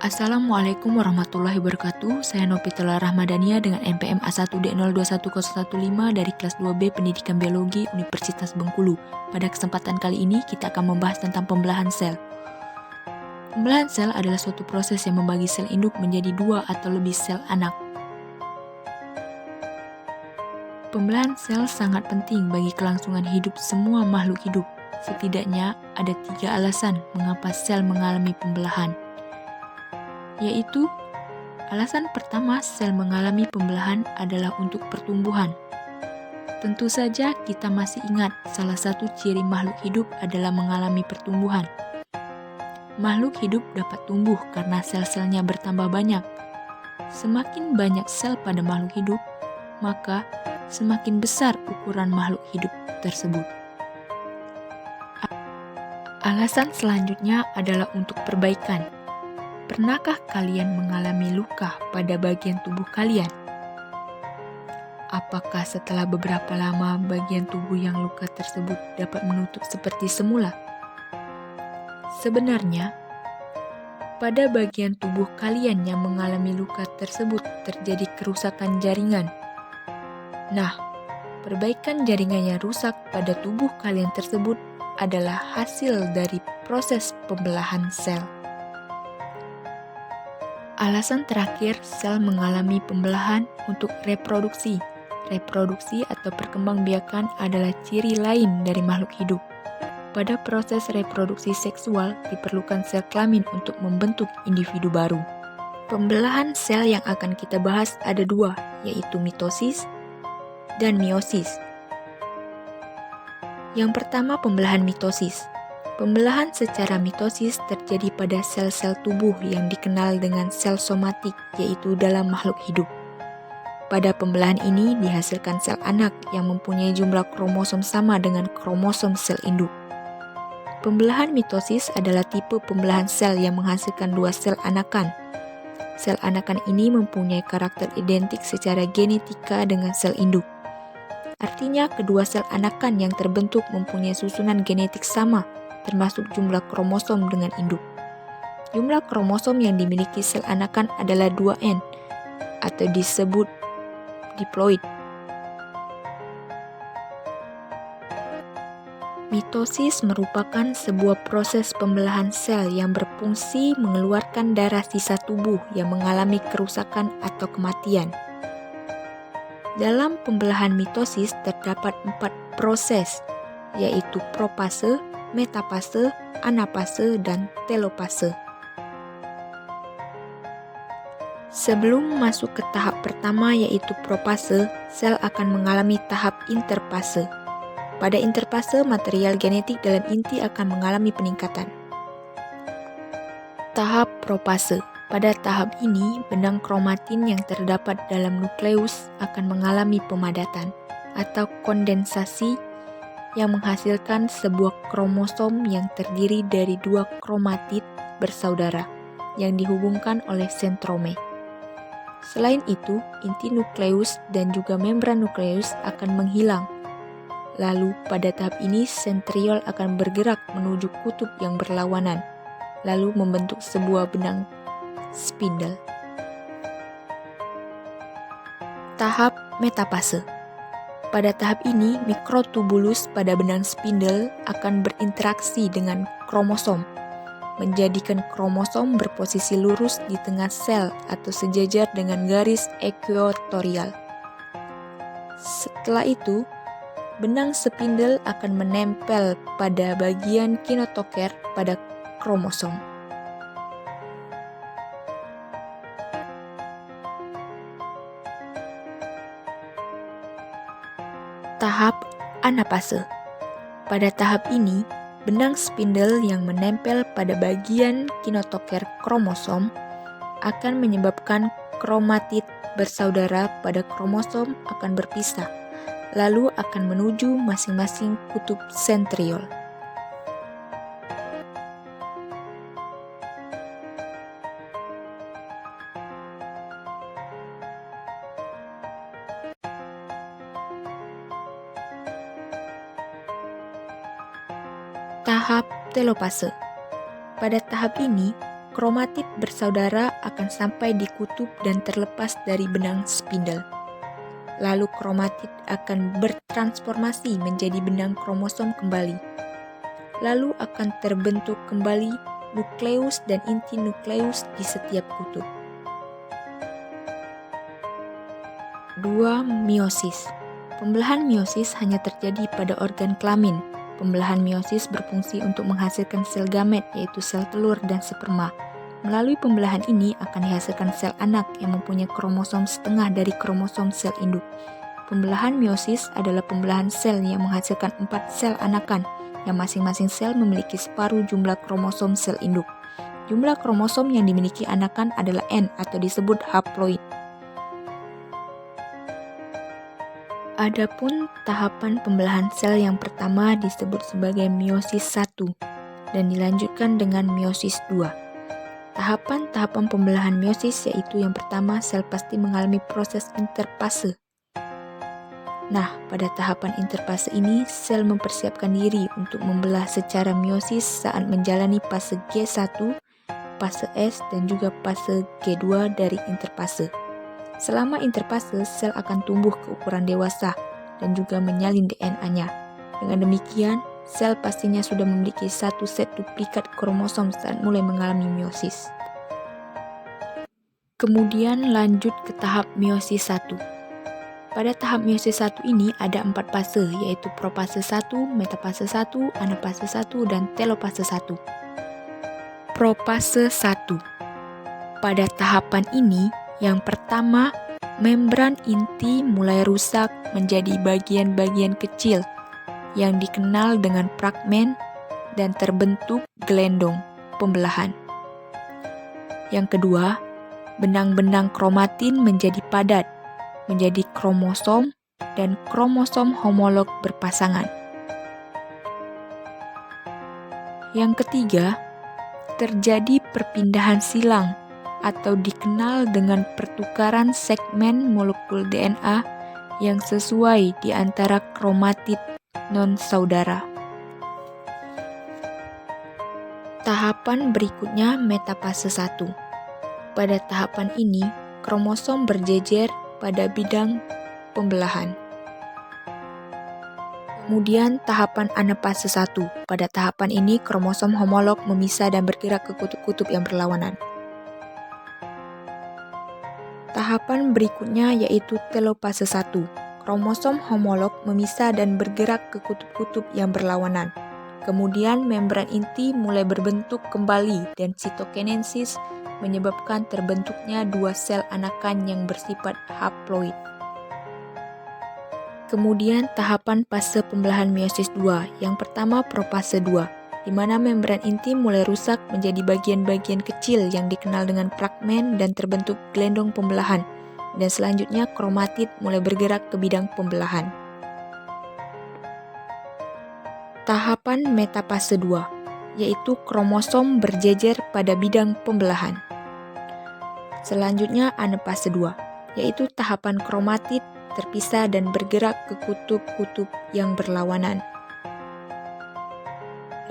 Assalamualaikum warahmatullahi wabarakatuh. Saya Novitala Rahmadania dengan NPM A1D021015 dari kelas 2B Pendidikan Biologi Universitas Bengkulu. Pada kesempatan kali ini kita akan membahas tentang pembelahan sel. Pembelahan sel adalah suatu proses yang membagi sel induk menjadi dua atau lebih sel anak. Pembelahan sel sangat penting bagi kelangsungan hidup semua makhluk hidup. Setidaknya ada 3 alasan mengapa sel mengalami pembelahan. Yaitu, alasan pertama sel mengalami pembelahan adalah untuk pertumbuhan. Tentu saja kita masih ingat salah satu ciri makhluk hidup adalah mengalami pertumbuhan. Makhluk hidup dapat tumbuh karena sel-selnya bertambah banyak. Semakin banyak sel pada makhluk hidup, maka semakin besar ukuran makhluk hidup tersebut. Alasan selanjutnya adalah untuk perbaikan. Pernahkah kalian mengalami luka pada bagian tubuh kalian? Apakah setelah beberapa lama bagian tubuh yang luka tersebut dapat menutup seperti semula? Sebenarnya, pada bagian tubuh kalian yang mengalami luka tersebut terjadi kerusakan jaringan. Nah, perbaikan jaringan yang rusak pada tubuh kalian tersebut adalah hasil dari proses pembelahan sel. Alasan terakhir, sel mengalami pembelahan untuk reproduksi. Reproduksi atau perkembangbiakan adalah ciri lain dari makhluk hidup. Pada proses reproduksi seksual, diperlukan sel kelamin untuk membentuk individu baru. Pembelahan sel yang akan kita bahas ada 2, yaitu mitosis dan meiosis. Yang pertama, pembelahan mitosis. Pembelahan secara mitosis terjadi pada sel-sel tubuh yang dikenal dengan sel somatik, yaitu dalam makhluk hidup. Pada pembelahan ini dihasilkan sel anak yang mempunyai jumlah kromosom sama dengan kromosom sel induk. Pembelahan mitosis adalah tipe pembelahan sel yang menghasilkan 2 sel anakan. Sel anakan ini mempunyai karakter identik secara genetika dengan sel induk. Artinya, kedua sel anakan yang terbentuk mempunyai susunan genetik sama, termasuk jumlah kromosom dengan induk. Jumlah kromosom yang dimiliki sel anakan adalah 2N, atau disebut diploid. Mitosis merupakan sebuah proses pembelahan sel yang berfungsi mengeluarkan darah sisa tubuh yang mengalami kerusakan atau kematian. Dalam pembelahan mitosis terdapat 4 proses, yaitu profase, metafase, anafase, dan telofase. Sebelum masuk ke tahap pertama yaitu profase, sel akan mengalami tahap interfase. Pada interfase, material genetik dalam inti akan mengalami peningkatan. Tahap profase. Pada tahap ini, benang kromatin yang terdapat dalam nukleus akan mengalami pemadatan atau kondensasi yang menghasilkan sebuah kromosom yang terdiri dari 2 kromatid bersaudara yang dihubungkan oleh sentrome. Selain itu, inti nukleus dan juga membran nukleus akan menghilang. Lalu, pada tahap ini sentriol akan bergerak menuju kutub yang berlawanan, lalu membentuk sebuah benang spindle. Tahap metafase. Pada tahap ini, mikrotubulus pada benang spindle akan berinteraksi dengan kromosom, menjadikan kromosom berposisi lurus di tengah sel atau sejajar dengan garis ekuatorial. Setelah itu, benang spindle akan menempel pada bagian kinotoker pada kromosom. Tahap anafase. Pada tahap ini, benang spindle yang menempel pada bagian kinotoker kromosom akan menyebabkan kromatid bersaudara pada kromosom akan berpisah, lalu akan menuju masing-masing kutub sentriol. Tahap telofase. Pada tahap ini, Kromatid bersaudara akan sampai di kutub dan terlepas dari benang spindle. Lalu kromatid akan bertransformasi menjadi benang kromosom kembali. Lalu akan terbentuk kembali nukleus dan inti nukleus di setiap kutub. 2. Meiosis. Pembelahan meiosis hanya terjadi pada organ kelamin. Pembelahan meiosis berfungsi untuk menghasilkan sel gamet, yaitu sel telur dan sperma. Melalui pembelahan ini akan dihasilkan sel anak yang mempunyai kromosom setengah dari kromosom sel induk. Pembelahan meiosis adalah pembelahan sel yang menghasilkan 4 sel anakan, yang masing-masing sel memiliki separuh jumlah kromosom sel induk. Jumlah kromosom yang dimiliki anakan adalah N atau disebut haploid. Adapun tahapan pembelahan sel yang pertama disebut sebagai meiosis 1 dan dilanjutkan dengan meiosis 2. Tahapan-tahapan pembelahan meiosis yaitu yang pertama, sel pasti mengalami proses interfase. Nah, pada tahapan interfase ini, sel mempersiapkan diri untuk membelah secara meiosis saat menjalani fase G1, fase S, dan juga fase G2 dari interfase. Selama interfase, sel akan tumbuh ke ukuran dewasa dan juga menyalin DNA-nya. Dengan demikian, sel pastinya sudah memiliki satu set duplikat kromosom saat mulai mengalami meiosis. Kemudian lanjut ke tahap meiosis 1. Pada tahap meiosis 1 ini ada 4 fase, yaitu profase 1, metafase 1, anafase 1, dan telofase 1. Profase 1. Pada tahapan ini, yang pertama, membran inti mulai rusak menjadi bagian-bagian kecil yang dikenal dengan fragmen dan terbentuk gelendong pembelahan. Yang kedua, benang-benang kromatin menjadi padat, menjadi kromosom dan kromosom homolog berpasangan. Yang ketiga, terjadi perpindahan silang atau dikenal dengan pertukaran segmen molekul DNA yang sesuai di antara kromatid non-saudara. Tahapan berikutnya metafase 1. Pada tahapan ini, kromosom berjejer pada bidang pembelahan. Kemudian tahapan anafase 1. Pada tahapan ini, kromosom homolog memisah dan bergerak ke kutub-kutub yang berlawanan. Tahapan berikutnya yaitu telofase 1. Kromosom homolog memisah dan bergerak ke kutub-kutub yang berlawanan. Kemudian membran inti mulai berbentuk kembali dan sitokinesis menyebabkan terbentuknya 2 sel anakan yang bersifat haploid. Kemudian tahapan fase pembelahan meiosis 2. Yang pertama profase 2. Di mana membran inti mulai rusak menjadi bagian-bagian kecil yang dikenal dengan fragmen dan terbentuk gelendong pembelahan, dan selanjutnya kromatid mulai bergerak ke bidang pembelahan. Tahapan metafase 2, yaitu kromosom berjejer pada bidang pembelahan. Selanjutnya anafase 2, yaitu tahapan kromatid terpisah dan bergerak ke kutub-kutub yang berlawanan.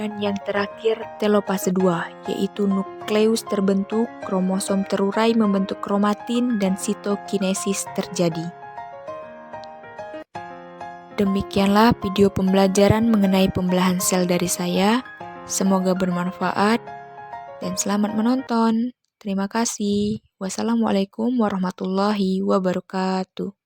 Dan yang terakhir, telofase 2, yaitu nukleus terbentuk, kromosom terurai membentuk kromatin, dan sitokinesis terjadi. Demikianlah video pembelajaran mengenai pembelahan sel dari saya. Semoga bermanfaat, dan selamat menonton. Terima kasih. Wassalamualaikum warahmatullahi wabarakatuh.